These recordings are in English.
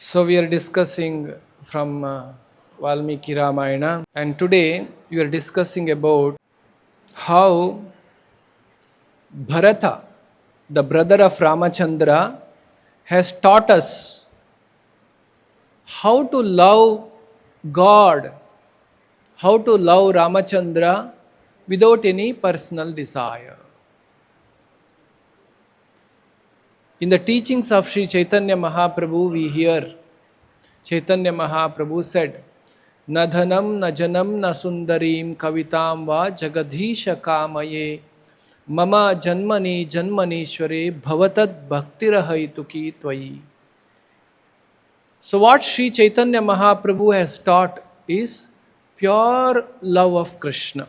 So we are discussing from Valmiki Ramayana, and today we are discussing about how Bharatha, the brother of Ramachandra, has taught us how to love God, how to love Ramachandra without any personal desire. In the teachings of Sri Chaitanya Mahaprabhu, we hear Chaitanya Mahaprabhu said, "Na dhanam, na janam, na sundarim, kavitam va jagadhisha kamaye, mama janmani janmanishware, bhavatad bhaktirahayituki tvayi." So what Sri Chaitanya Mahaprabhu has taught is pure love of Krishna.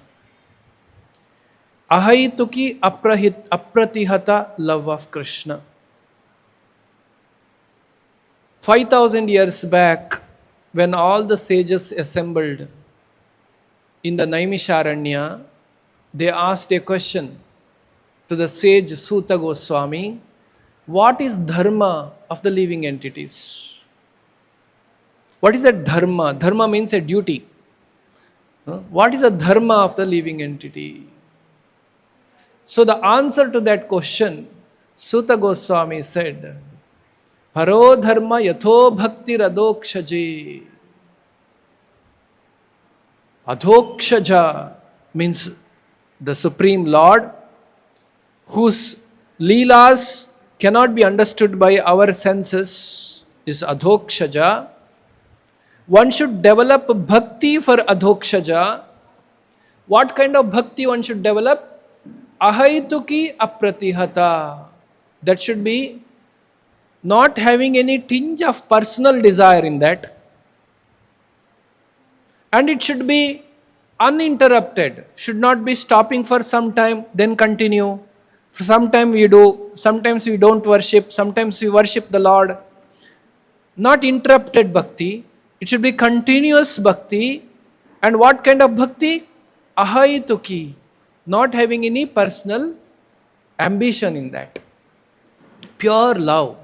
Ahayituki apratihata love of Krishna. 5,000 years back, when all the sages assembled in the Naimisharanya, they asked a question to the sage Suta Goswami, what is dharma of the living entities? What is that dharma? Dharma means a duty. What is the dharma of the living entity? So the answer to that question, Suta Goswami said, Paro dharma yatho bhakti radokshaje. Adhokshaja means the Supreme Lord, whose leelas cannot be understood by our senses, is Adhokshaja. One should develop bhakti for Adhokshaja. What kind of bhakti one should develop? Ahaituki apratihata. That should be not having any tinge of personal desire in that. And it should be uninterrupted. Should not be stopping for some time, then continue. For some time we do, sometimes we don't worship, sometimes we worship the Lord. Not interrupted bhakti. It should be continuous bhakti. And what kind of bhakti? Ahaituki. Not having any personal ambition in that. Pure love.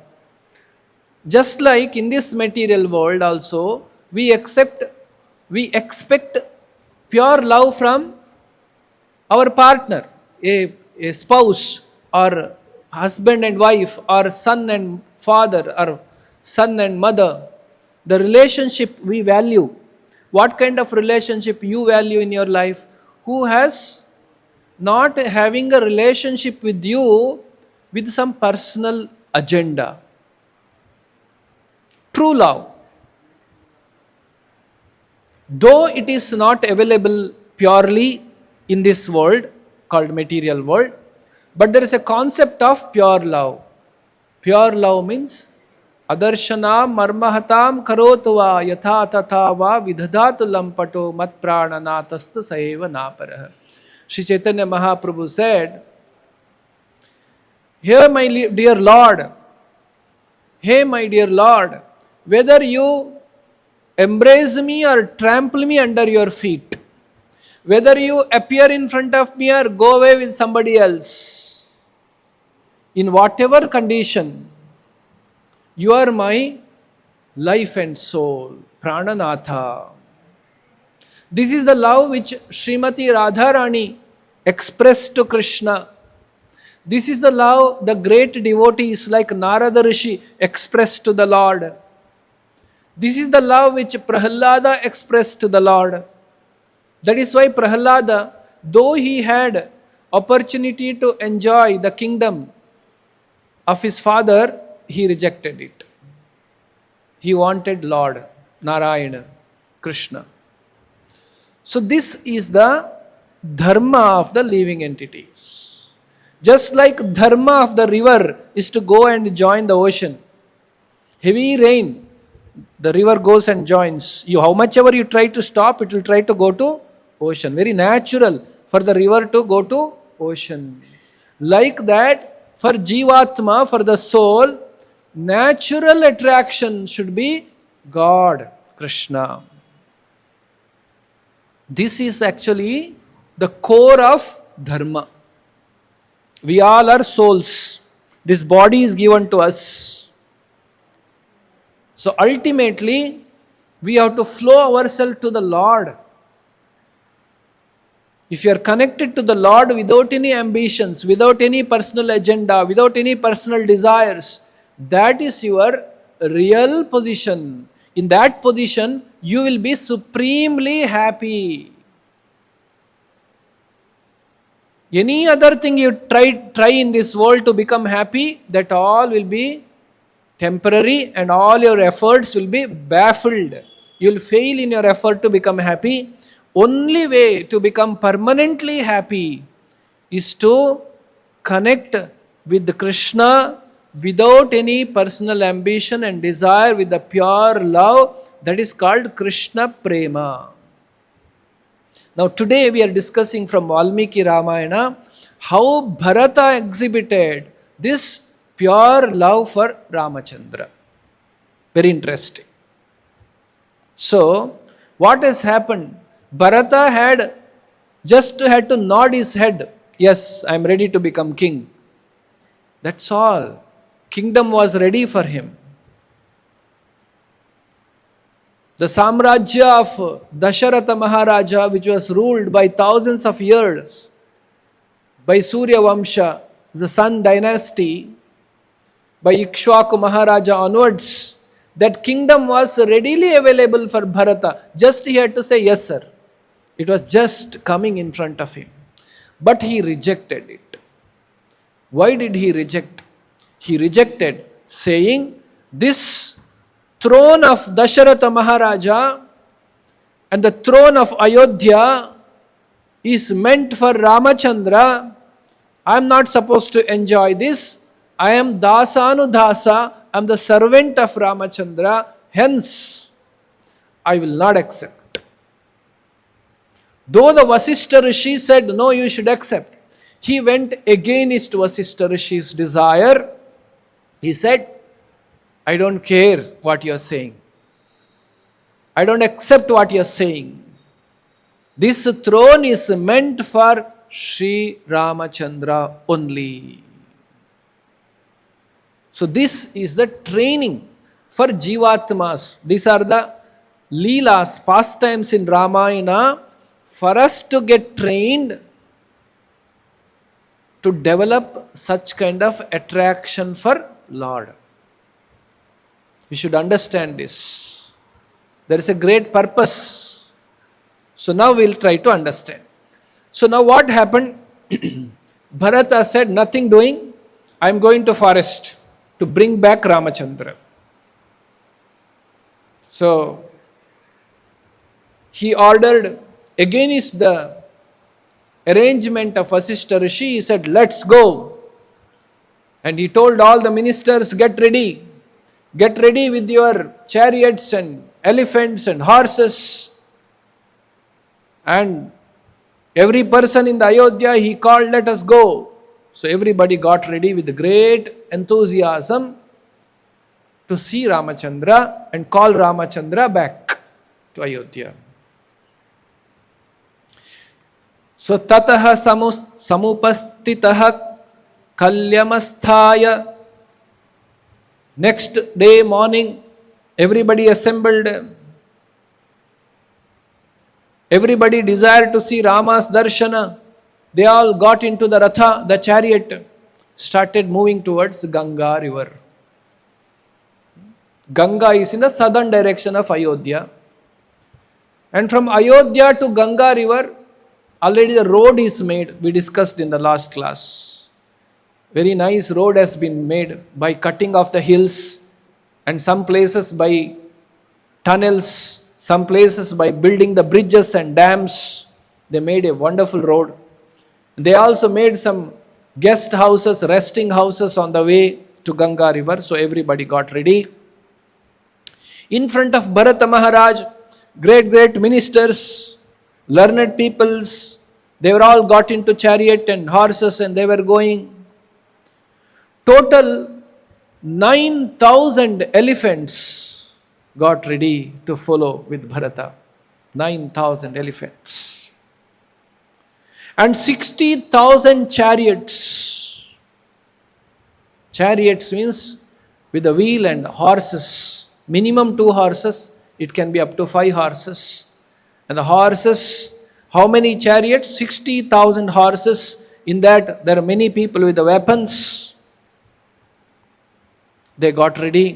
Just like in this material world also, we expect pure love from our partner, a spouse or husband and wife or son and father or son and mother. The relationship we value. What kind of relationship you value in your life? Who has not having a relationship with you with some personal agenda? True love. Though it is not available purely in this world called material world, but there is a concept of pure love. Pure love means adarshana marmahatam karotva yatha tatha va vidhadatu lampato mat prananatastu saeva naparaha. Sri Chaitanya Mahaprabhu said, "Here my dear Lord, hey my dear Lord, whether you embrace me or trample me under your feet, whether you appear in front of me or go away with somebody else, in whatever condition, you are my life and soul, Prananatha." This is the love which Srimati Radharani expressed to Krishna. This is the love the great devotees like Narada Rishi expressed to the Lord. This is the love which Prahlada expressed to the Lord. That is why Prahlada, though he had opportunity to enjoy the kingdom of his father, he rejected it. He wanted Lord Narayana, Krishna. So this is the dharma of the living entities. Just like dharma of the river is to go and join the ocean. Heavy rain, the river goes and joins. How much ever you try to stop, it will try to go to ocean. Very natural for the river to go to ocean. Like that, for Jivatma, for the soul, natural attraction should be God, Krishna. This is actually the core of dharma. We all are souls. This body is given to us. So ultimately, we have to flow ourselves to the Lord. If you are connected to the Lord without any ambitions, without any personal agenda, without any personal desires, that is your real position. In that position, you will be supremely happy. Any other thing you try in this world to become happy, that all will be temporary and all your efforts will be baffled. You will fail in your effort to become happy. Only way to become permanently happy is to connect with Krishna without any personal ambition and desire, with the pure love. That is called Krishna Prema. Now today we are discussing from Valmiki Ramayana how Bharata exhibited this pure love for Ramachandra. Very interesting. So, what has happened? Bharata had to nod his head. Yes, I am ready to become king. That's all. Kingdom was ready for him. The Samrajya of Dasharatha Maharaja, which was ruled by thousands of years by Surya Vamsha, the Sun dynasty, by Ikshwaku Maharaja onwards, that kingdom was readily available for Bharata. Just he had to say, yes sir. It was just coming in front of him. But he rejected it. Why did he reject? He rejected saying, this throne of Dasharatha Maharaja and the throne of Ayodhya is meant for Ramachandra. I am not supposed to enjoy this. I am Dasanudasa. I am the servant of Ramachandra. Hence, I will not accept. Though the Vasishtha Rishi said, no, you should accept, he went against Vasishtha Rishi's desire. He said, I don't care what you are saying. I don't accept what you are saying. This throne is meant for Sri Ramachandra only. So this is the training for Jivatmas. These are the Leelas, pastimes in Ramayana, for us to get trained to develop such kind of attraction for Lord. We should understand this. There is a great purpose. So now we will try to understand. So now what happened? Bharata said, nothing doing. I am going to forest to bring back Ramachandra. So he ordered, against the arrangement of Vasishtha Rishi, he said, let's go. And he told all the ministers, get ready. Get ready with your chariots and elephants and horses. And every person in the Ayodhya, he called, let us go. So everybody got ready with great enthusiasm to see Ramachandra and call Ramachandra back to Ayodhya. So tataha samupastitaha kalyamasthaya. Next day morning, everybody assembled. Everybody desired to see Rama's darshana. They all got into the Ratha, the chariot, started moving towards Ganga river. Ganga is in the southern direction of Ayodhya. And from Ayodhya to Ganga river, already the road is made. We discussed in the last class. Very nice road has been made by cutting off the hills, and some places by tunnels, some places by building the bridges and dams. They made a wonderful road. They also made some guest houses, resting houses on the way to Ganga river. So everybody got ready. In front of Bharata Maharaj, great ministers, learned peoples, they were all got into chariot and horses and they were going. Total 9,000 elephants got ready to follow with Bharata. 9,000 elephants. And 60,000 chariots. Chariots means with a wheel and horses minimum 2 horses, it can be up to 5 horses. And the horses, how many chariots? 60,000 horses. In that, there are many people with the weapons. They got ready.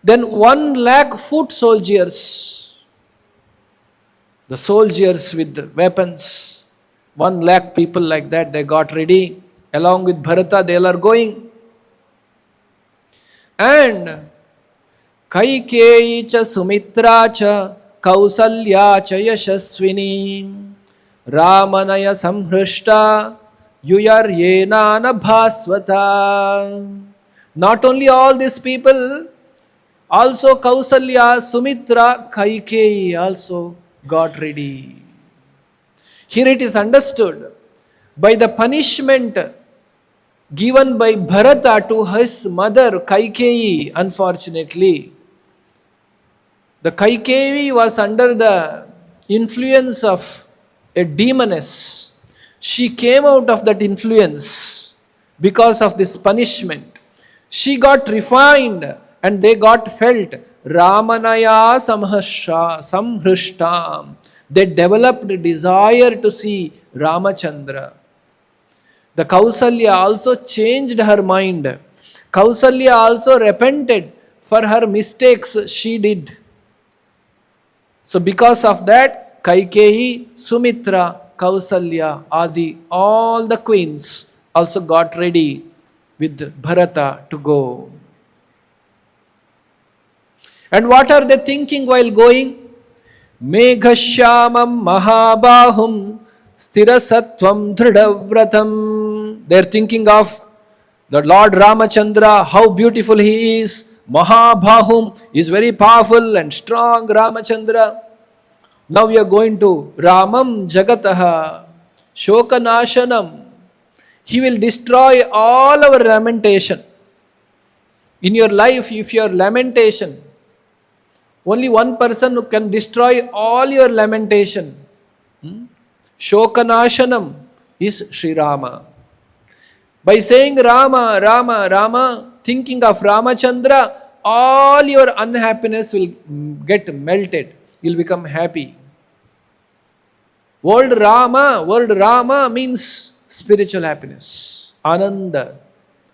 Then 1 lakh foot soldiers. The soldiers with the weapons. 1 lakh people like that, they got ready. Along with Bharatha, they all are going. And Kaikeyi cha Sumitra cha Kausalya cha Yashaswini Ramanaya Samhrishta Yuyaryenana Bhaswata. Not only all these people, also Kausalya, Sumitra, Kaikeyi also got ready. Here it is understood by the punishment given by Bharata to his mother Kaikeyi, unfortunately. The Kaikeyi was under the influence of a demoness. She came out of that influence because of this punishment. She got refined and they got felt. Ramanaya samhrishtam. They developed a desire to see Ramachandra. The Kausalya also changed her mind. Kausalya also repented for her mistakes she did. So because of that, Kaikeyi, Sumitra, Kausalya, Adi, all the queens also got ready with Bharata to go. And what are they thinking while going? Meghashyamam Mahabahum Sthirasatvam Dhridavratam. They are thinking of the Lord Ramachandra, how beautiful he is. Mahabahum is very powerful and strong, Ramachandra. Now we are going to Ramam Jagataha Shokanashanam. He will destroy all our lamentation. In your life, if your lamentation, only one person who can destroy all your lamentation. Shokanashanam is Sri Rama. By saying Rama, Rama, Rama, thinking of Ramachandra, all your unhappiness will get melted. You'll become happy. Word Rama means spiritual happiness. Ananda.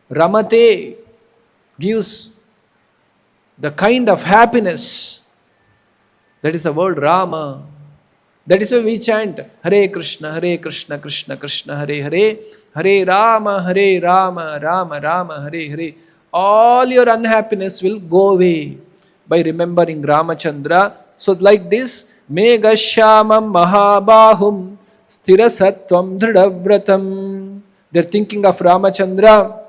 Ramate gives the kind of happiness. That is the word Rama. That is why we chant Hare Krishna, Krishna Krishna, Hare Hare, Hare Rama, Rama Rama, Hare Hare. All your unhappiness will go away by remembering Ramachandra. So like this, Meghashyamam Mahabahum Sthirasatvam Dhridavratam. They are thinking of Ramachandra.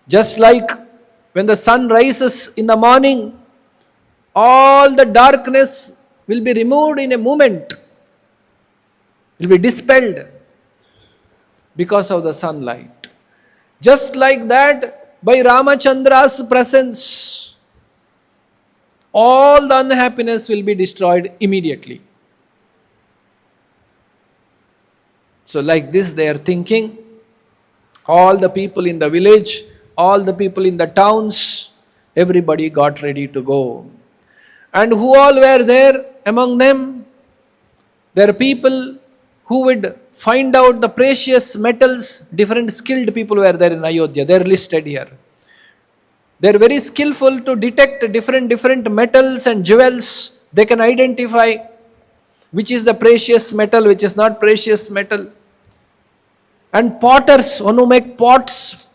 Just like when the sun rises in the morning, all the darkness will be removed in a moment, will be dispelled because of the sunlight. Just like that, by Ramachandra's presence, all the unhappiness will be destroyed immediately. So like this they are thinking. All the people in the village, all the people in the towns, everybody got ready to go. And who all were there among them? There are people who would find out the precious metals. Different skilled people were there in Ayodhya. They are listed here. They are very skillful to detect different metals and jewels. They can identify which is the precious metal, which is not precious metal. And potters, one who make pots.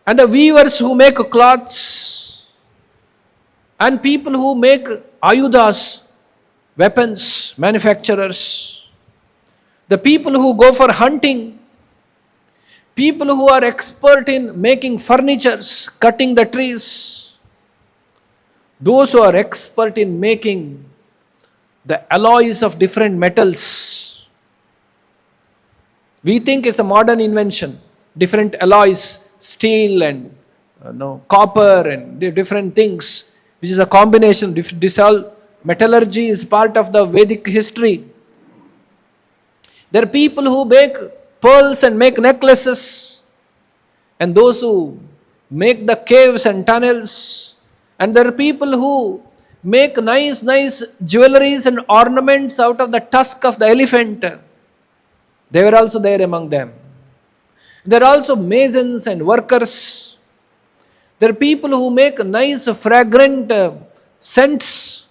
And the weavers who make cloths. And people who make ayudas, weapons, manufacturers. The people who go for hunting. People who are expert in making furnitures, cutting the trees. Those who are expert in making the alloys of different metals. We think it's a modern invention. Different alloys, steel and copper and different things, which is a combination. This all metallurgy is part of the Vedic history. There are people who make pearls and make necklaces, and those who make the caves and tunnels, And there are people who make nice jewelries and ornaments out of the tusk of the elephant. They were also there among them. There are also masons and workers. There are people who make nice fragrant scents,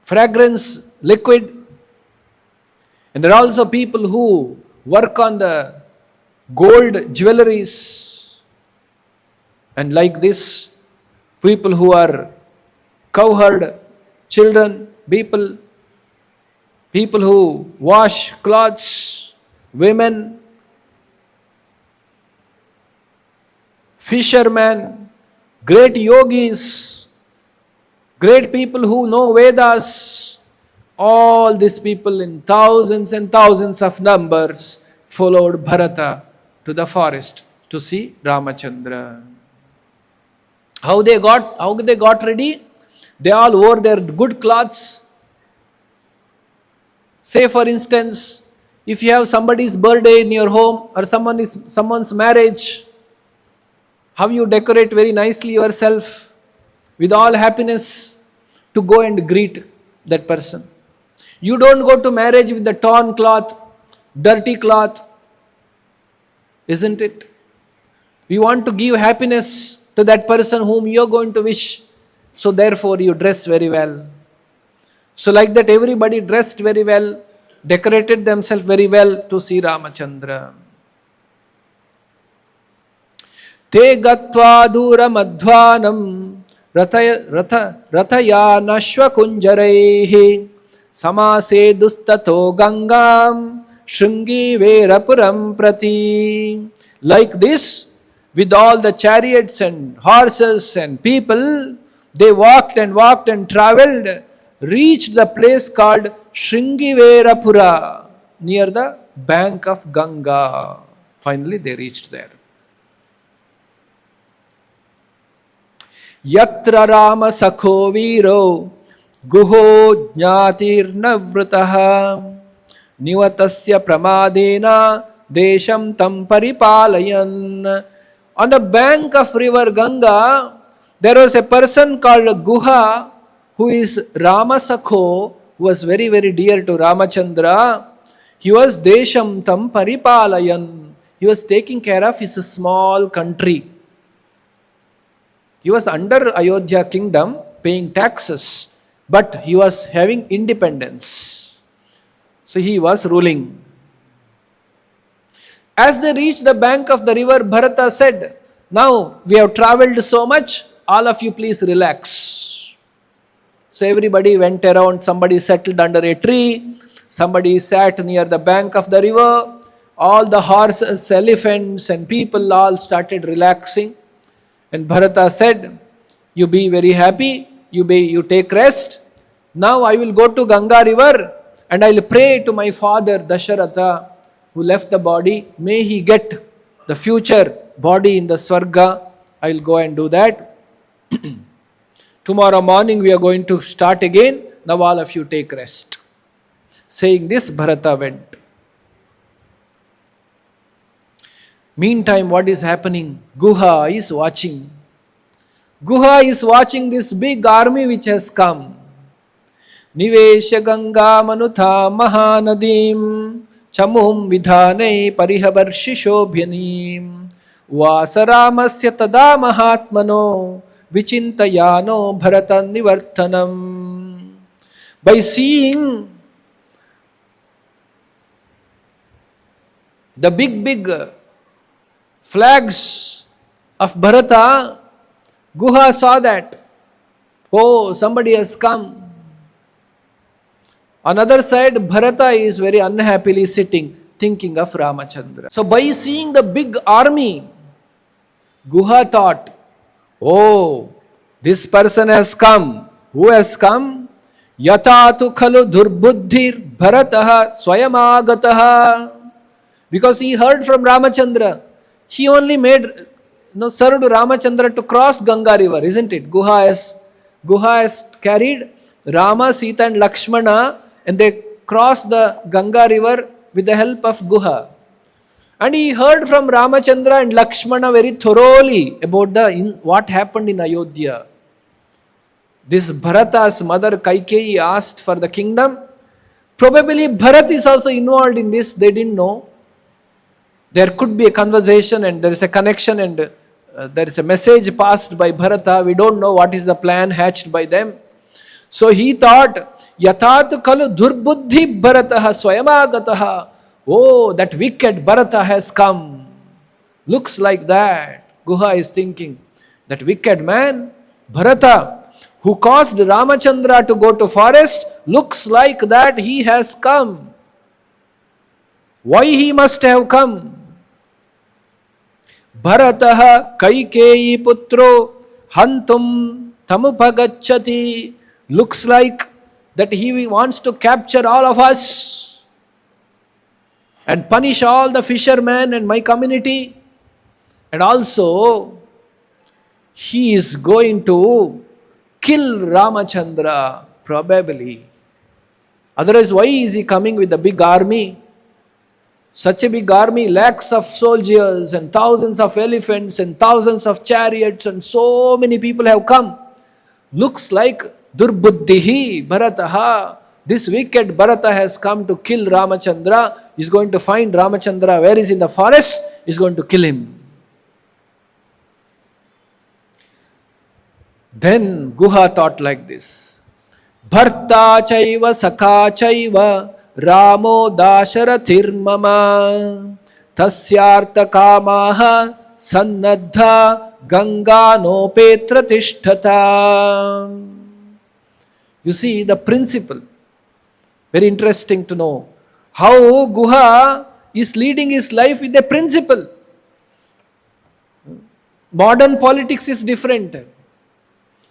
fragrance liquid. And there are also people who work on the gold jewelries. And like this, people who are cowherd children, people who wash clothes, women, fishermen, great yogis, great people who know Vedas, all these people in thousands and thousands of numbers followed Bharatha to the forest to see Ramachandra. How they got ready? They all wore their good clothes. Say for instance, if you have somebody's birthday in your home or someone's marriage, how you decorate very nicely yourself with all happiness to go and greet that person. You don't go to marriage with the torn cloth, dirty cloth, isn't it? We want to give happiness to that person whom you are going to wish. So therefore you dress very well. So like that everybody dressed very well, decorated themselves very well to see Ramachandra. Te gatva dura madhvanam rathayana shvakunjaraihi samase dustato gangam shringi verapuram prati. Like this, with all the chariots and horses and people, they walked and travelled, reached the place called Shringiverapura, near the bank of Ganga. Finally they reached there. Yatra Rama Sakho Viro Guho Jnatir Navrataha Nivatasya Pramadena Desham Tam Paripalayan. On the bank of river Ganga, there was a person called Guha, who is Rama Sakho, who was very dear to Ramachandra. He was Desham Tam Paripalayan. He was taking care of his small country. He was under Ayodhya kingdom, paying taxes, but he was having independence. So he was ruling. As they reached the bank of the river, Bharata said, "Now we have travelled so much, all of you please relax." So everybody went around, somebody settled under a tree, somebody sat near the bank of the river, all the horses, elephants and people all started relaxing. And Bharata said, "You be very happy, you take rest. Now I will go to Ganga river and I will pray to my father Dasharatha, who left the body. May he get the future body in the Swarga. I will go and do that. Tomorrow morning we are going to start again. Now all of you take rest." Saying this, Bharata went. Meantime, what is happening? Guha is watching. Guha is watching this big army which has come. Nivesha Ganga Manutha Mahanadim Chamum Vidhanai Parihabarshishobhyanim Vasaramasya Tada Mahatmano Vichintayano Bharatan Nivarthanam. By seeing the big flags of Bharata, Guha saw that, oh, somebody has come. On the other side, Bharata is very unhappily sitting, thinking of Ramachandra. So by seeing the big army, Guha thought, oh, this person has come. Who has come? Yatatu khalu durbuddhir bharataha swayamagataha. Because he heard from Ramachandra. He only served Ramachandra to cross Ganga river, isn't it? Guha has carried Rama, Sita and Lakshmana, and they crossed the Ganga river with the help of Guha. And he heard from Ramachandra and Lakshmana very thoroughly about what happened in Ayodhya. This Bharata's mother Kaikeyi asked for the kingdom. Probably Bharat is also involved in this, they didn't know. There could be a conversation and there is a connection and there is a message passed by Bharata. We don't know what is the plan hatched by them. So he thought, Yatat kalu durbuddhi Bharataha swayamagataha. Oh, that wicked Bharata has come. Looks like that. Guha is thinking, that wicked man, Bharata, who caused Ramachandra to go to forest, looks like that he has come. Why he must have come? Bharataha Kaikeyi putro hantum tamupagacchati. Looks like that he wants to capture all of us and punish all the fishermen and my community. And also, he is going to kill Ramachandra, probably. Otherwise, why is he coming with a big army? Such a big army, lakhs of soldiers and thousands of elephants and thousands of chariots and so many people have come. Looks like Durbuddhihi Bharataha. This wicked Bharata has come to kill Ramachandra. He's going to find Ramachandra where is in the forest. He's going to kill him. Then Guha thought like this. Bharta chaiva sakha chaiva Ramo Dasharathir mama Tasyartha kamaha Sannadha Ganga no Petra Tishtata. You see the principle. Very interesting to know how Guha is leading his life with a principle. Modern politics is different.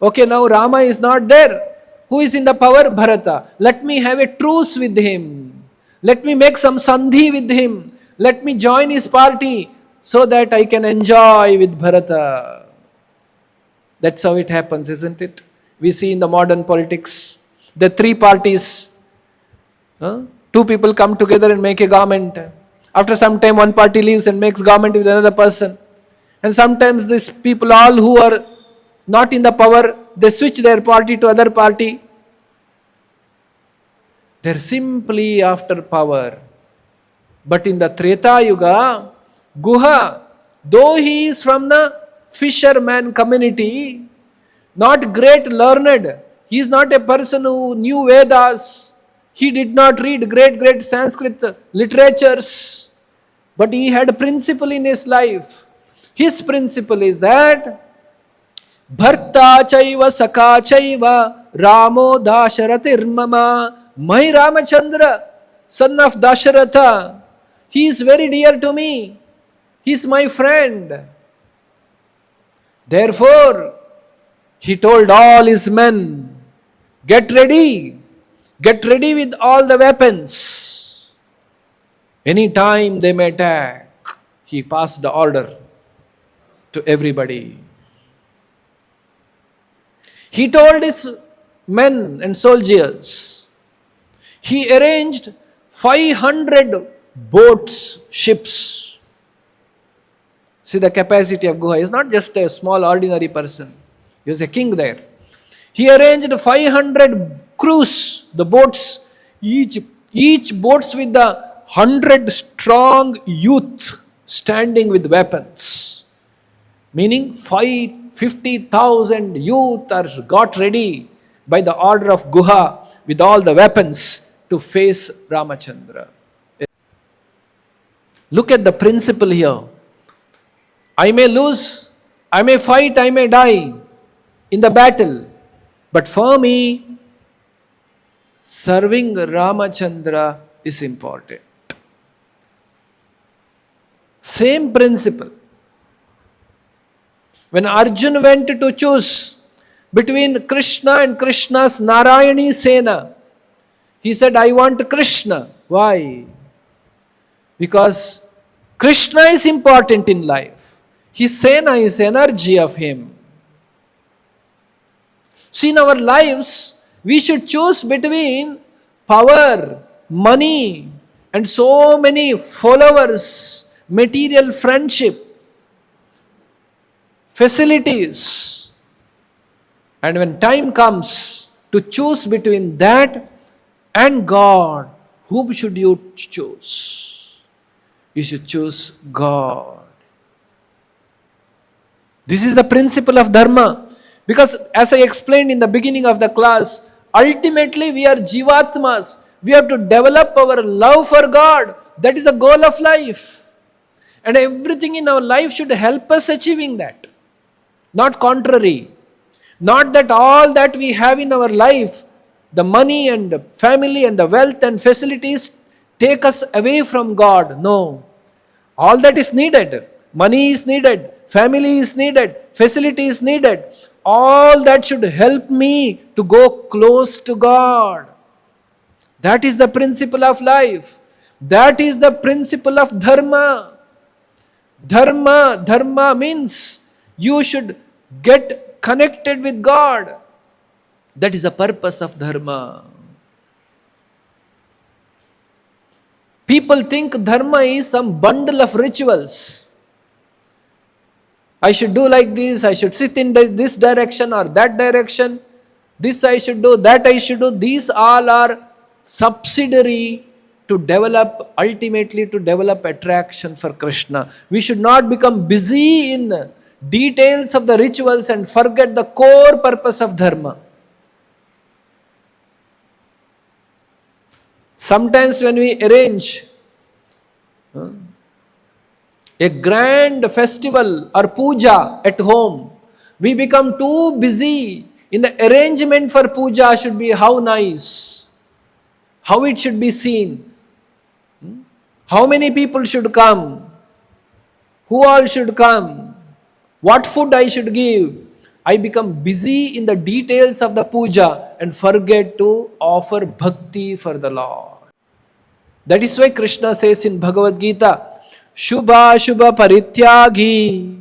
Okay, now Rama is not there. Who is in the power? Bharata. Let me have a truce with him. Let me make some sandhi with him. Let me join his party so that I can enjoy with Bharata. That's how it happens, isn't it? We see in the modern politics, the three parties. Two people come together and make a government. After some time, one party leaves and makes government with another person. And sometimes these people, all who are not in the power, they switch their party to other party. They're simply after power. But in the Treta Yuga, Guha, though he is from the fisherman community, not great learned, he is not a person who knew Vedas, he did not read great Sanskrit literatures, but he had a principle in his life. His principle is that Bharta chaiva sakha chaiva Ramo Dasharathir mama. My Ramachandra, son of Dasharatha, he is very dear to me. He is my friend. Therefore, he told all his men, get ready with all the weapons. Anytime they may attack, he passed the order to everybody. He told his men and soldiers, he arranged 500 boats, ships. See the capacity of Guha. He is not just a small ordinary person. He was a king there. He arranged 500 crews, the boats, each boats with the 100 strong youth standing with weapons. Meaning 50,000 youth are got ready by the order of Guha with all the weapons to face Ramachandra. Look at the principle here. I may lose, I may fight, I may die in the battle. But for me, serving Ramachandra is important. Same principle. When Arjuna went to choose between Krishna and Krishna's Narayani Sena, he said, I want Krishna. Why? Because Krishna is important in life. His Sena is energy of him. See, in our lives, we should choose between power, money, and so many followers material friendship, facilities. And when time comes to choose between that and God, whom should you choose? You should choose God. This is the principle of Dharma. Because as I explained in the beginning of the class, ultimately we are Jivatmas. We have to develop our love for God. That is the goal of life. And everything in our life should help us achieving that. Not contrary. Not that all that we have in our life, the money and the family and the wealth and facilities, take us away from God. No. All that is needed. Money is needed. Family is needed. Facility is needed. All that should help me to go close to God. That is the principle of life. That is the principle of Dharma. Dharma means you should get connected with God. That is the purpose of Dharma. People think Dharma is some bundle of rituals. I should do like this, I should sit in this direction or that direction. This I should do, that I should do. These all are subsidiary to develop, ultimately to develop attraction for Krishna. We should not become busy in details of the rituals and forget the core purpose of Dharma. Sometimes when we arrange a grand festival or puja at home, we become too busy in the arrangement for puja should be how nice, how it should be seen, how many people should come, who all should come, what food I should give. I become busy in the details of the puja and forget to offer bhakti for the Lord. That is why Krishna says in Bhagavad Gita, Shubha Shubha Parityagi.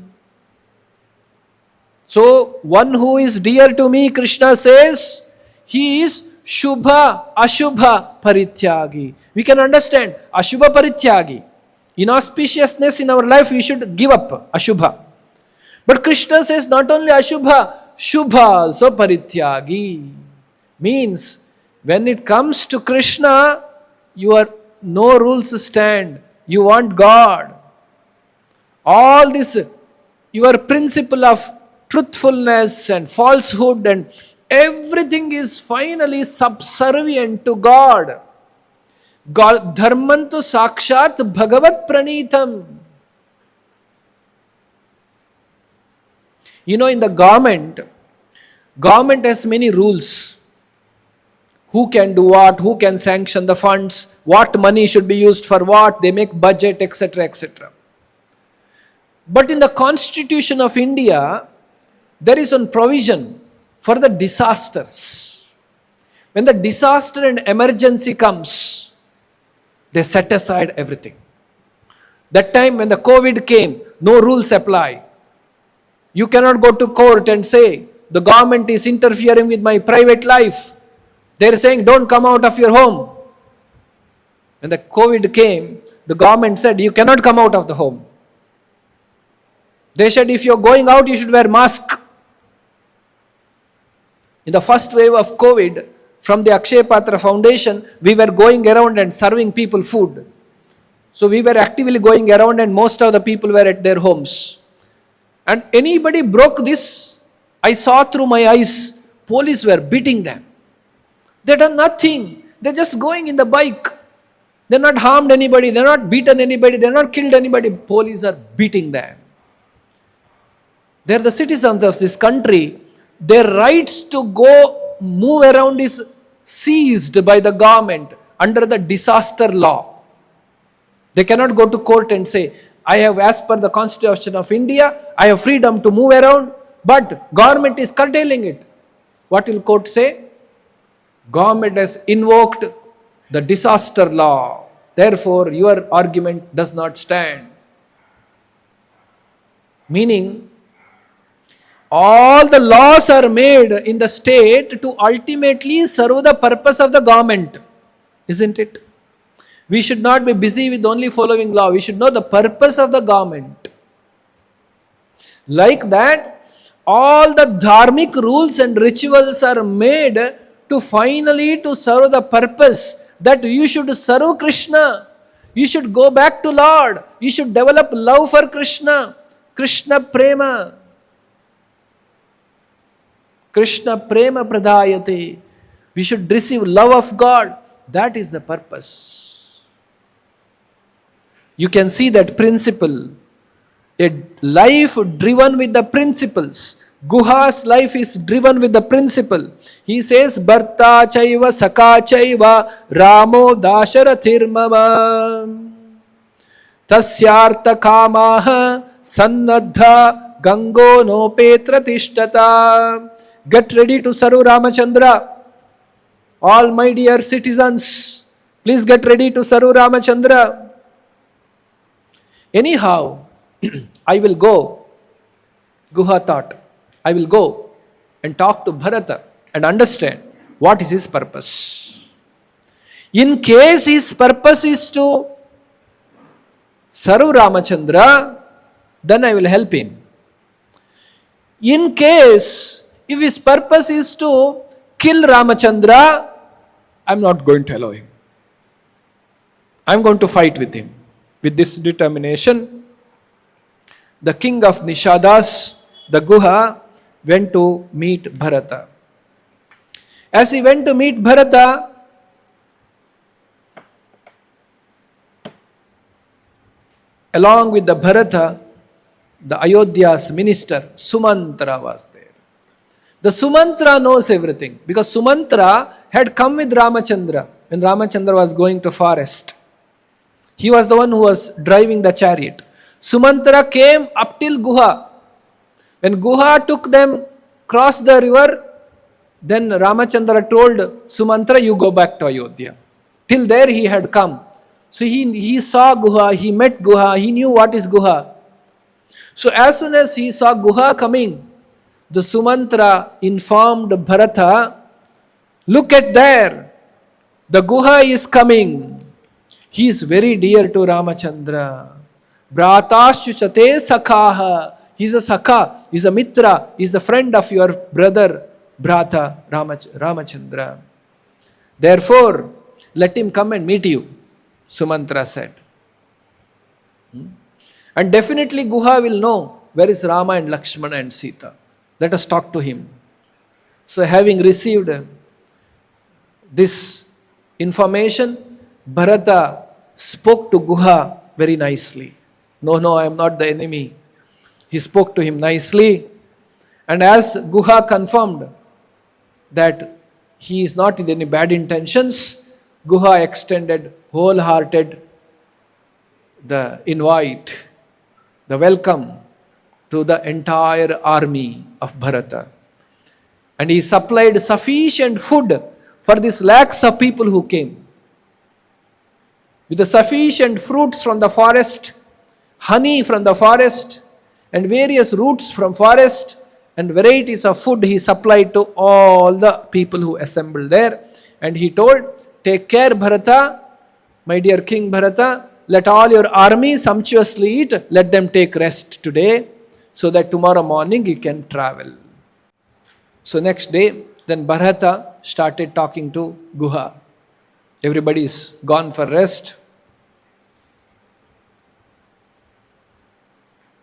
So, one who is dear to me, Krishna says, he is Shubha Ashubha Parityagi. We can understand Ashubha Parityagi. Inauspiciousness in our life, we should give up Ashubha. But Krishna says not only Ashubha, Shubha also Parityagi. Means, when it comes to Krishna, no rules stand. You want God. All this, your principle of truthfulness and falsehood and everything is finally subservient to God. God, dharmantu sakshat bhagavat pranitam. You know, in the government has many rules. Who can do what, who can sanction the funds, what money should be used for what, they make budget, etc., etc. But in the Constitution of India, there is one provision for the disasters. When the disaster and emergency comes, they set aside everything. That time when the COVID came, no rules apply. You cannot go to court and say, the government is interfering with my private life. They are saying, don't come out of your home. When the COVID came, the government said, you cannot come out of the home. They said, if you are going out, you should wear mask. In the first wave of COVID, from the Akshaya Patra Foundation, we were going around and serving people food. So we were actively going around and most of the people were at their homes. And anybody broke this, I saw through my eyes, police were beating them. They done nothing. They're just going in the bike. They're not harmed anybody. They're not beaten anybody. They're not killed anybody. Police are beating them. They're the citizens of this country. Their rights to go move around is seized by the government under the disaster law. They cannot go to court and say, I have, as per the Constitution of India, I have freedom to move around, but government is curtailing it. What will court say? Government has invoked the disaster law. Therefore, your argument does not stand. Meaning, all the laws are made in the state to ultimately serve the purpose of the government. Isn't it? We should not be busy with only following law. We should know the purpose of the government. Like that, all the dharmic rules and rituals are made to finally to serve the purpose that you should serve Krishna. You should go back to Lord. You should develop love for Krishna. Krishna prema. Krishna prema pradayate. We should receive love of God. That is the purpose. You can see that principle. A life driven with the principles. Guha's life is driven with the principle. He says, Bharta chaiva saka chaiva Ramo Dasharathir mama Tasyartha kamaha sannadha gango no petra tishtata. Get ready to serve Ramachandra. All my dear citizens, please get ready to serve Ramachandra. Anyhow, I will go, Guha thought, I will go and talk to Bharata and understand what is his purpose. In case his purpose is to serve Ramachandra, then I will help him. In case, if his purpose is to kill Ramachandra, I am not going to allow him. I am going to fight with him. With this determination, the king of Nishadas, the Guha, went to meet Bharata. As he went to meet Bharata, along with the Bharata, the Ayodhya's minister, Sumantra was there. The Sumantra knows everything because Sumantra had come with Ramachandra when Ramachandra was going to forest. He was the one who was driving the chariot. Sumantra came up till Guha. When Guha took them, crossed the river, then Ramachandra told Sumantra, you go back to Ayodhya. Till there he had come. So he saw Guha, he met Guha, he knew what is Guha. So as soon as he saw Guha coming, the Sumantra informed Bharata, look at there, the Guha is coming. He is very dear to Ramachandra. Bhratashu chate sakhaha. He is a sakha, he is a mitra, he is the friend of your brother, Bharatha, Ramachandra. Therefore, let him come and meet you, Sumantra said. And definitely Guha will know where is Rama and Lakshmana and Sita. Let us talk to him. So having received this information, Bharata spoke to Guha very nicely. No, I am not the enemy. He spoke to him nicely. And as Guha confirmed that he is not with any bad intentions, Guha extended wholehearted the invite, the welcome to the entire army of Bharata. And he supplied sufficient food for these lakhs of people who came. With the sufficient fruits from the forest, honey from the forest, and various roots from forest, and varieties of food he supplied to all the people who assembled there. And he told, take care Bharata, my dear King Bharata, let all your army sumptuously eat, let them take rest today, so that tomorrow morning you can travel. So next day, then Bharata started talking to Guha. Everybody is gone for rest.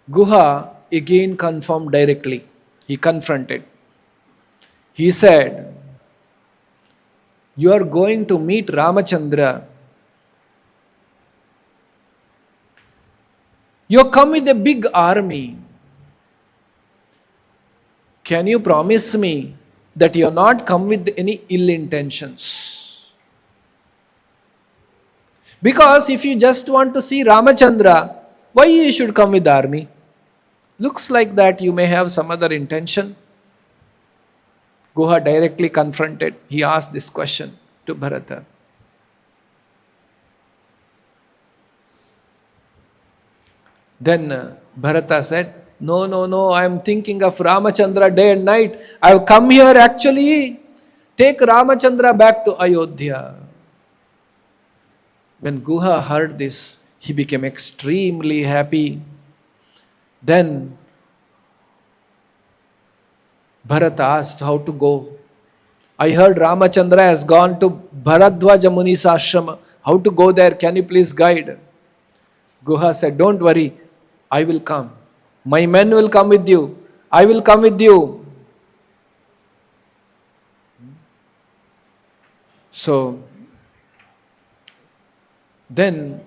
Guha again confirmed directly. He confronted. He said, you are going to meet Ramachandra. You come with a big army. Can you promise me that you have not come with any ill intentions? Because if you just want to see Ramachandra, why you should come with the army? Looks like that you may have some other intention. Guha directly confronted. He asked this question to Bharata. Then Bharata said, no, I am thinking of Ramachandra day and night. I have come here actually take Ramachandra back to Ayodhya. When Guha heard this, he became extremely happy. Then Bharata asked how to go. I heard Ramachandra has gone to Bharadwaja Muni's ashrama. How to go there? Can you please guide? Guha said, don't worry, I will come. My men will come with you. I will come with you. So, then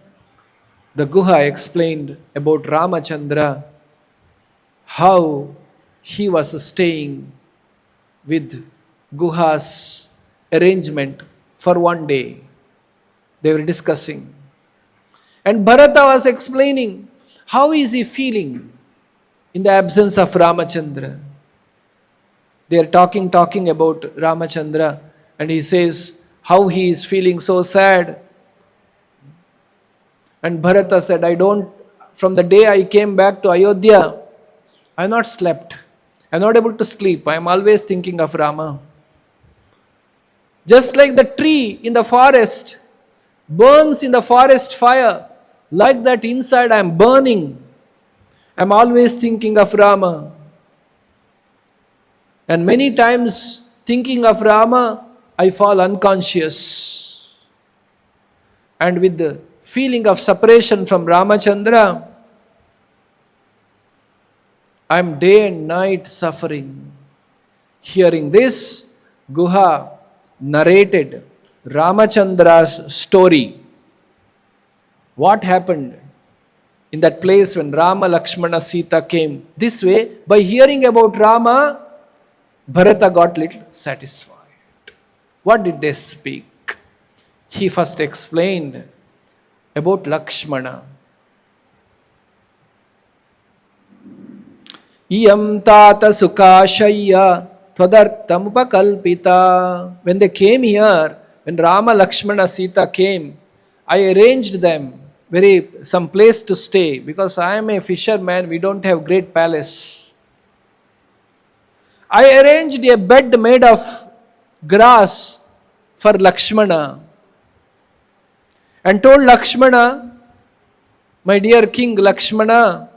the Guha explained about Ramachandra, how he was staying with Guha's arrangement for one day. They were discussing. And Bharata was explaining how is he feeling in the absence of Ramachandra. They are talking about Ramachandra, and he says how he is feeling so sad. And Bharata said, from the day I came back to Ayodhya, I have not slept. I am not able to sleep. I am always thinking of Rama. Just like the tree in the forest burns in the forest fire, like that inside I am burning. I am always thinking of Rama. And many times thinking of Rama, I fall unconscious. And with the feeling of separation from Ramachandra, I am day and night suffering. Hearing this, Guha narrated Ramachandra's story. What happened in that place when Rama, Lakshmana, Sita came? This way, by hearing about Rama, Bharata got little satisfied. What did they speak? He first explained about Lakshmana. Iyam tata sukashaya tvadartam upakalpita. When they came here, when Rama, Lakshmana, Sita came, I arranged them some place to stay, because I am a fisherman, we don't have great palace. I arranged a bed made of grass for Lakshmana and told Lakshmana, my dear King Lakshmana,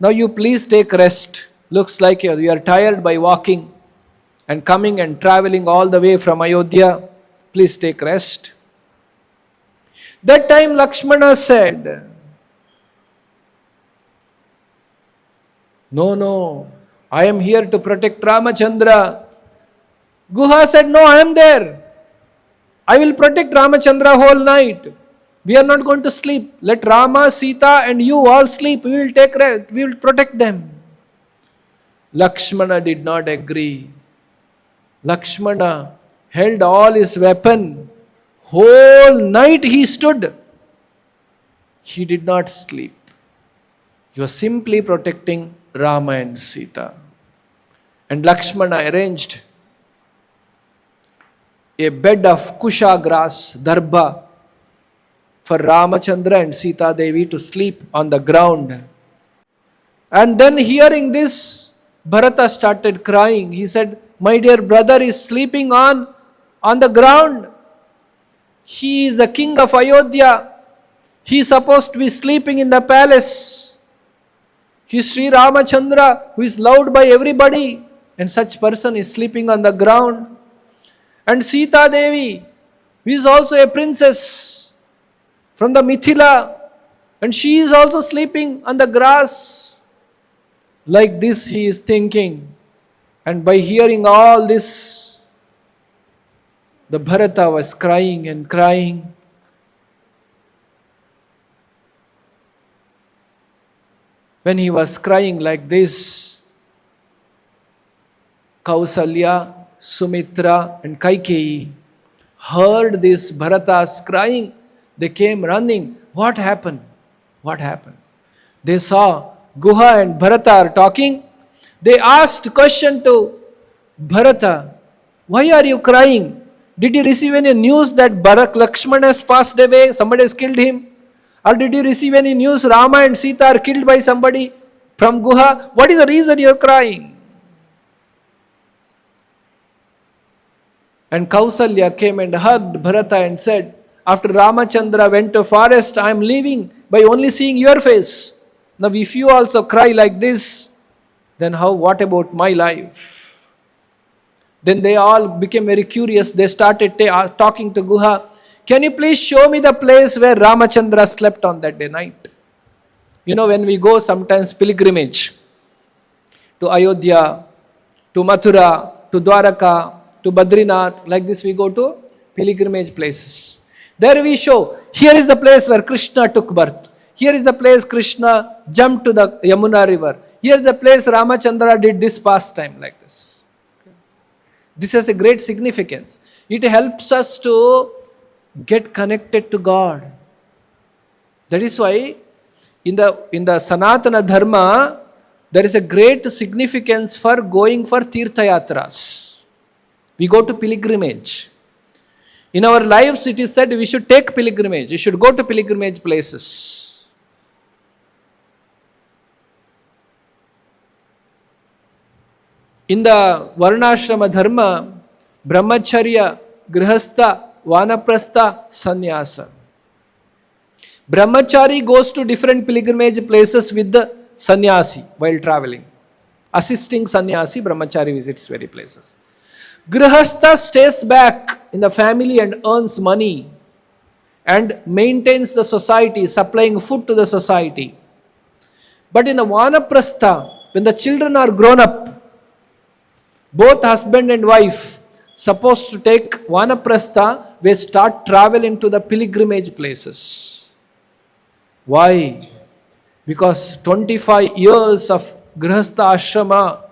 now you please take rest. Looks like you are tired by walking and coming and traveling all the way from Ayodhya. Please take rest. That time Lakshmana said, no, I am here to protect Ramachandra. Guha said, no, I am there. I will protect Ramachandra whole night. We are not going to sleep. Let Rama, Sita and you all sleep. We will take rest. We will protect them. Lakshmana did not agree. Lakshmana held all his weapon. Whole night he stood. He did not sleep. He was simply protecting Rama and Sita. And Lakshmana arranged a bed of kusha grass, dharma, for Ramachandra and Sita Devi to sleep on the ground. And then hearing this, Bharata started crying. He said, my dear brother is sleeping on the ground. He is the king of Ayodhya. He is supposed to be sleeping in the palace. He is Sri Ramachandra, who is loved by everybody, and such person is sleeping on the ground. And Sita Devi, who is also a princess from the Mithila, and she is also sleeping on the grass. Like this he is thinking. And by hearing all this, the Bharata was crying and crying. When he was crying like this, Kausalya, Sumitra and Kaikeyi heard this Bharata's crying. They came running. What happened? What happened? They saw Guha and Bharata are talking. They asked question to Bharata, why are you crying? Did you receive any news that Lakshmana has passed away? Somebody has killed him? Or did you receive any news Rama and Sita are killed by somebody from Guha? What is the reason you are crying? And Kausalya came and hugged Bharata and said, After Ramachandra went to forest, I am leaving by only seeing your face. Now if you also cry like this, then what about my life? Then they all became very curious. They started talking to Guha. Can you please show me the place where Ramachandra slept on that day night? When we go sometimes pilgrimage to Ayodhya, to Mathura, to Dwaraka, to Badrinath, like this we go to pilgrimage places. There we show, here is the place where Krishna took birth. Here is the place Krishna jumped to the Yamuna river. Here is the place Ramachandra did this pastime, like this. This has a great significance. It helps us to get connected to God. That is why in the Sanatana Dharma, there is a great significance for going for Tirtha Yatras. We go to pilgrimage. In our lives, it is said we should take pilgrimage. We should go to pilgrimage places. In the Varnashrama Dharma, Brahmacharya, Grihastha, Vanaprastha, Sannyasa. Brahmachari goes to different pilgrimage places with the sannyasi while traveling. Assisting sannyasi, Brahmachari visits various places. Grihastha stays back in the family and earns money and maintains the society, supplying food to the society. But in the Vanaprastha, when the children are grown up, both husband and wife supposed to take Vanaprastha, we start traveling to the pilgrimage places. Why? Because 25 years of Grihastha Ashrama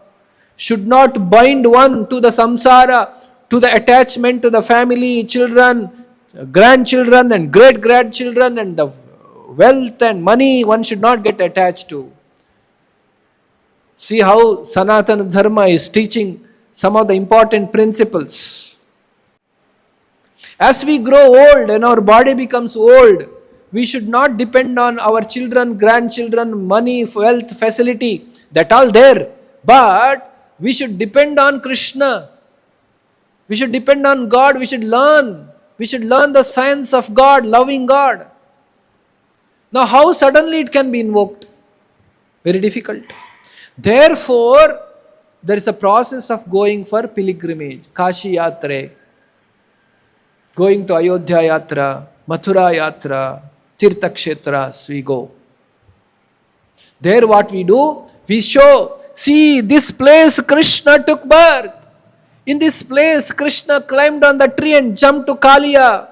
should not bind one to the samsara, to the attachment to the family, children, grandchildren and great-grandchildren and the wealth and money one should not get attached to. See how Sanatana Dharma is teaching some of the important principles. As we grow old and our body becomes old, we should not depend on our children, grandchildren, money, wealth, facility. That all there. But we should depend on Krishna. We should depend on God. We should learn. We should learn the science of God, loving God. Now how suddenly it can be invoked? Very difficult. Therefore, there is a process of going for pilgrimage. Kashi Yatra, going to Ayodhya Yatra, Mathura Yatra, Tirtha Kshetras, we go. There what we do? We show, see this place Krishna took birth. In this place Krishna climbed on the tree and jumped to Kaliya.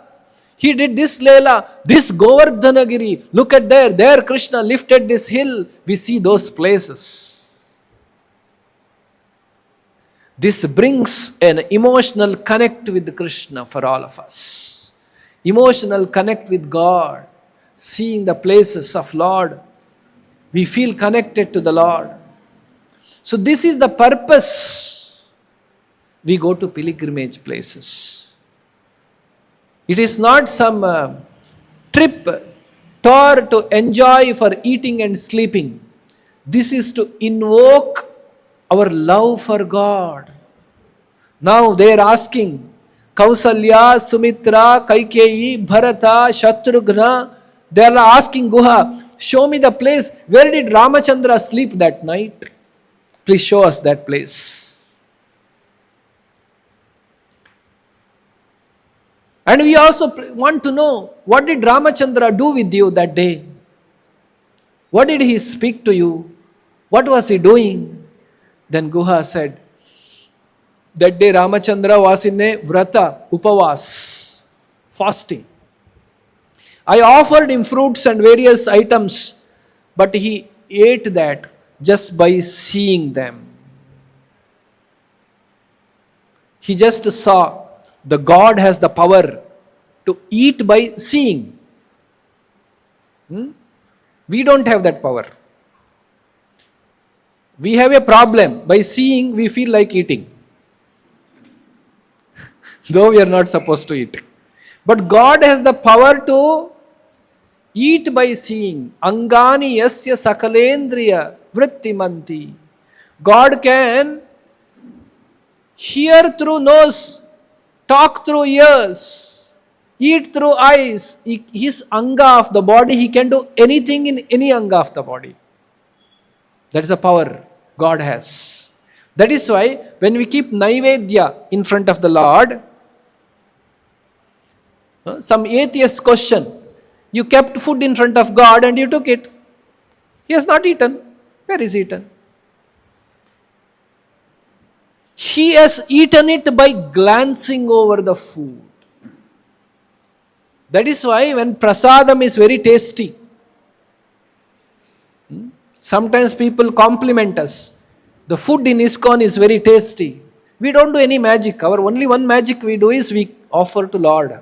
He did this Leela, this Govardhanagiri. Look at there Krishna lifted this hill. We see those places. This brings an emotional connect with Krishna for all of us. Emotional connect with God. Seeing the places of Lord, we feel connected to the Lord. So this is the purpose. We go to pilgrimage places. It is not some trip, tour to enjoy for eating and sleeping. This is to invoke our love for God. Now they are asking, Kausalya, Sumitra, Kaikeyi, Bharatha, Shatrughna, they are asking Guha, show me the place. Where did Ramachandra sleep that night? Please show us that place. And we also want to know, what did Ramachandra do with you that day? What did he speak to you? What was he doing? Then Guha said, that day Ramachandra was in a vrata, upavas, fasting. I offered him fruits and various items, but he ate that just by seeing them. He just saw the God has the power to eat by seeing. We don't have that power. We have a problem. By seeing, we feel like eating. Though we are not supposed to eat. But God has the power to eat by seeing. Angani yasya sakalendriya vrittimanti. God can hear through nose, talk through ears, eat through eyes. His anga of the body, he can do anything in any anga of the body. That is the power God has. That is why when we keep Naivedya in front of the Lord, some atheist question, you kept food in front of God and you took it. He has not eaten. Where is eaten? He has eaten it by glancing over the food. That is why when prasadam is very tasty, sometimes people compliment us. The food in ISKCON is very tasty. We don't do any magic. Our only one magic we do is we offer to Lord.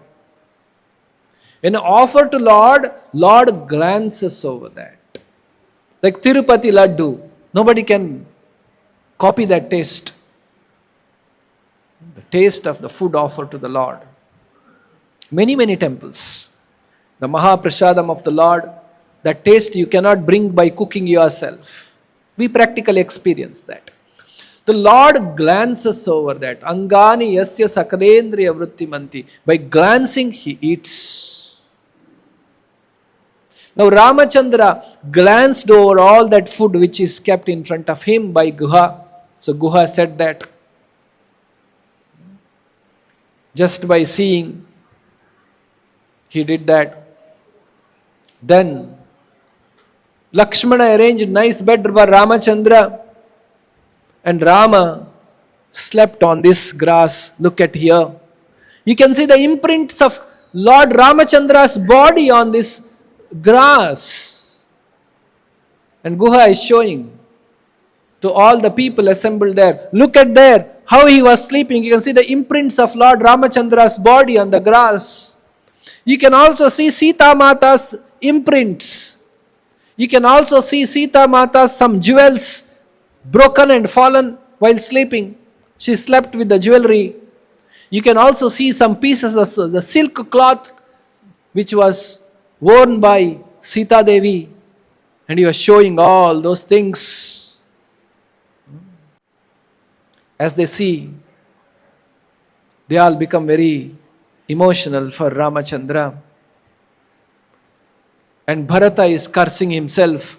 When offer to Lord, Lord glances over that. Like Tirupati Laddu. Nobody can copy that taste. The taste of the food offered to the Lord. Many, many temples. The Mahaprasadam of the Lord, that taste you cannot bring by cooking yourself. We practically experience that. The Lord glances over that. Angani yasya sakalendriya vrittimanti. By glancing, he eats. Now Ramachandra glanced over all that food which is kept in front of him by Guha. So Guha said that. Just by seeing, he did that. Then Lakshmana arranged nice bed for Ramachandra, and Rama slept on this grass. Look at here. You can see the imprints of Lord Ramachandra's body on this grass. And Guha is showing to all the people assembled there. Look at there, how he was sleeping. You can see the imprints of Lord Ramachandra's body on the grass. You can also see Sita Mata's imprints. You can also see Sita Mata's some jewels broken and fallen while sleeping. She slept with the jewelry. You can also see some pieces of the silk cloth which was worn by Sita Devi. And he was showing all those things. As they see, they all become very emotional for Ramachandra. And Bharata is cursing himself.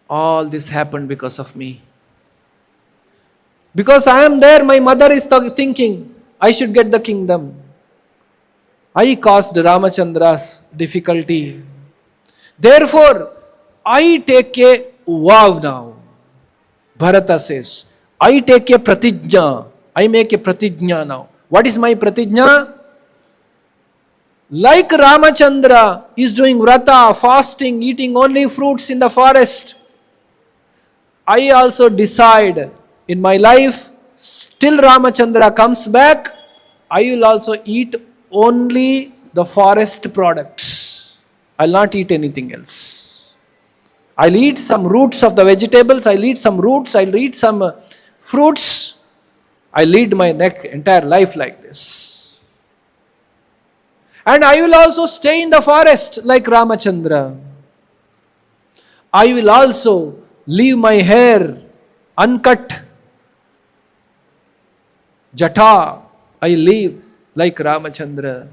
All this happened because of me. Because I am there, my mother is thinking, I should get the kingdom. I caused Ramachandra's difficulty. Therefore, I take a vow now. Bharata says, I take a pratijna. I make a pratijna now. What is my pratijna? Like Ramachandra is doing vrata, fasting, eating only fruits in the forest, I also decide in my life, till Ramachandra comes back, I will also eat only the forest products. I will not eat anything else. I will eat some roots of the vegetables, I will eat some roots, I will eat some fruits. I lead my entire life like this. And I will also stay in the forest like Ramachandra. I will also leave my hair uncut. Jata, I leave like Ramachandra.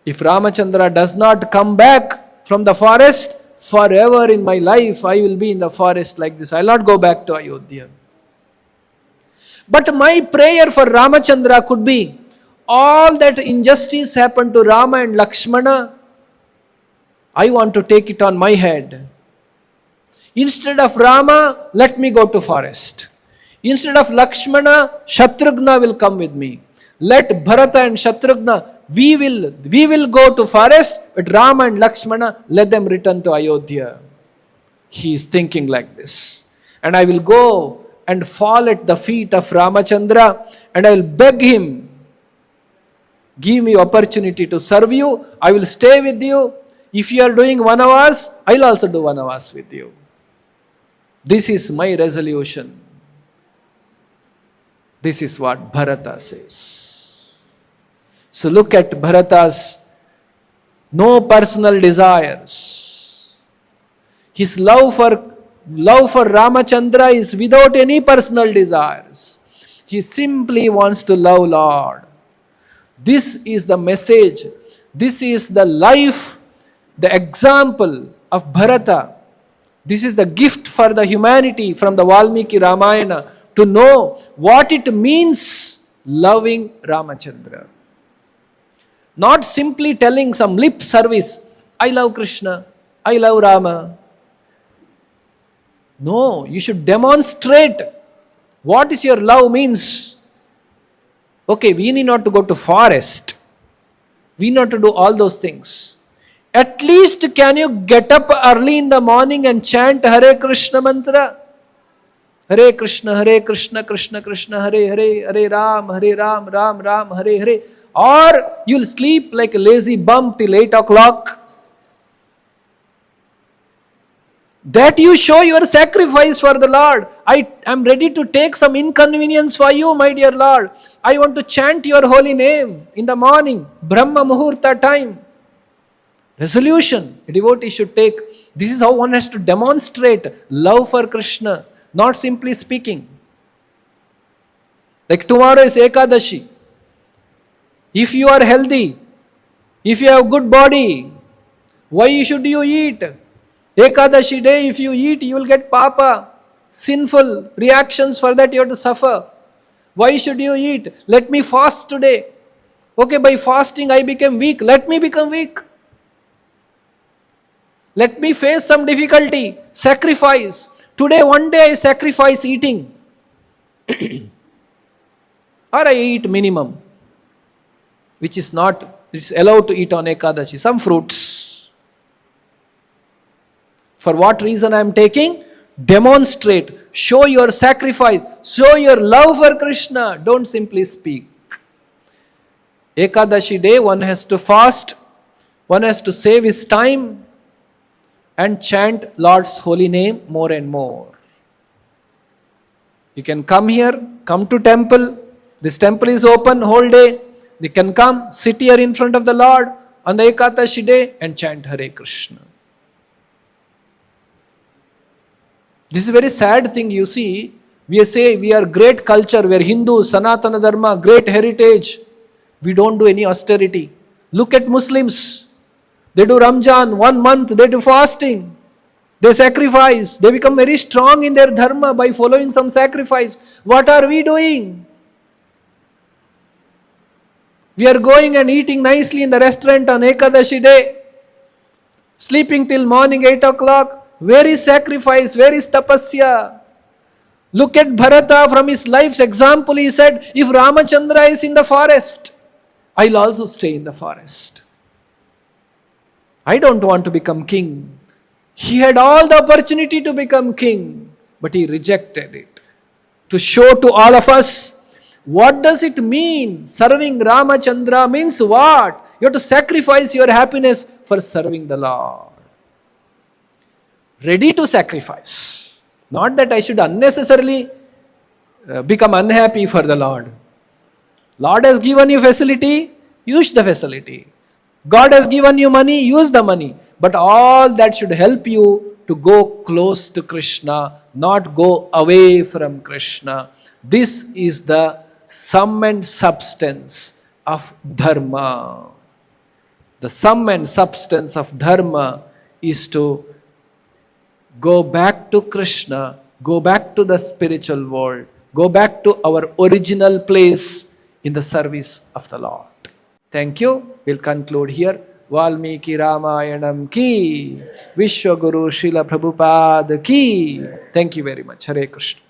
If Ramachandra does not come back from the forest, forever in my life I will be in the forest like this. I will not go back to Ayodhya. But my prayer for Ramachandra could be, all that injustice happened to Rama and Lakshmana, I want to take it on my head. Instead of Rama, let me go to forest. Instead of Lakshmana, Shatrugna will come with me. Let Bharata and Shatrugna, we will go to forest, but Rama and Lakshmana, let them return to Ayodhya. He is thinking like this. And I will go and fall at the feet of Ramachandra and I will beg him, give me opportunity to serve you. I will stay with you. If you are doing vanavas, I will also do vanavas with you. This is my resolution. This is what Bharata says. So look at Bharata's no personal desires. His love for Ramachandra is without any personal desires. He simply wants to love Lord. This is the message. This is the life, the example of Bharatha. This is the gift for the humanity from the Valmiki Ramayana to know what it means loving Ramachandra. Not simply telling some lip service, I love Krishna, I love Rama. No, you should demonstrate what is your love means. Okay, we need not to go to forest. We need not to do all those things. At least can you get up early in the morning and chant Hare Krishna mantra? Hare Krishna, Krishna Krishna, Hare Hare, Hare Ram, Ram Ram, Hare Hare. Or you'll sleep like a lazy bum till 8 o'clock. That you show your sacrifice for the Lord. I am ready to take some inconvenience for you, my dear Lord. I want to chant your holy name in the morning, Brahma Muhurta time. Resolution a devotee should take. This is how one has to demonstrate love for Krishna, not simply speaking. Like tomorrow is Ekadashi. If you are healthy, if you have good body, why should you eat? Ekadashi day, if you eat, you will get papa, sinful reactions. For that you have to suffer. Why should you eat? Let me fast today. Okay, by fasting I became weak. Let me become weak. Let me face some difficulty. Sacrifice. Today, one day I sacrifice eating. Or I eat minimum, which is not, it's allowed to eat on Ekadashi. Some fruits. For what reason I am taking? Demonstrate. Show your sacrifice. Show your love for Krishna. Don't simply speak. Ekadashi day, one has to fast. One has to save his time and chant Lord's holy name more and more. You can come here, come to temple. This temple is open whole day. You can come, sit here in front of the Lord on the Ekadashi day and chant Hare Krishna. This is a very sad thing, you see. We say we are great culture, we are Hindus, Sanatana Dharma, great heritage. We don't do any austerity. Look at Muslims. They do Ramjan, 1 month, they do fasting. They sacrifice. They become very strong in their dharma by following some sacrifice. What are we doing? We are going and eating nicely in the restaurant on Ekadashi day. Sleeping till morning 8 o'clock. Where is sacrifice? Where is tapasya? Look at Bharatha from his life's example. He said, if Ramachandra is in the forest, I'll also stay in the forest. I don't want to become king. He had all the opportunity to become king, but he rejected it. To show to all of us, what does it mean? Serving Ramachandra means what? You have to sacrifice your happiness for serving the Lord. Ready to sacrifice. Not that I should unnecessarily become unhappy for the Lord. Lord has given you facility, use the facility. God has given you money, use the money. But all that should help you to go close to Krishna, not go away from Krishna. This is the sum and substance of Dharma. The sum and substance of Dharma is to go back to Krishna, go back to the spiritual world, go back to our original place in the service of the Lord. Thank you. We'll conclude here. Valmiki Ramayanam ki, Vishwaguru Srila Prabhupada ki. Thank you very much. Hare Krishna.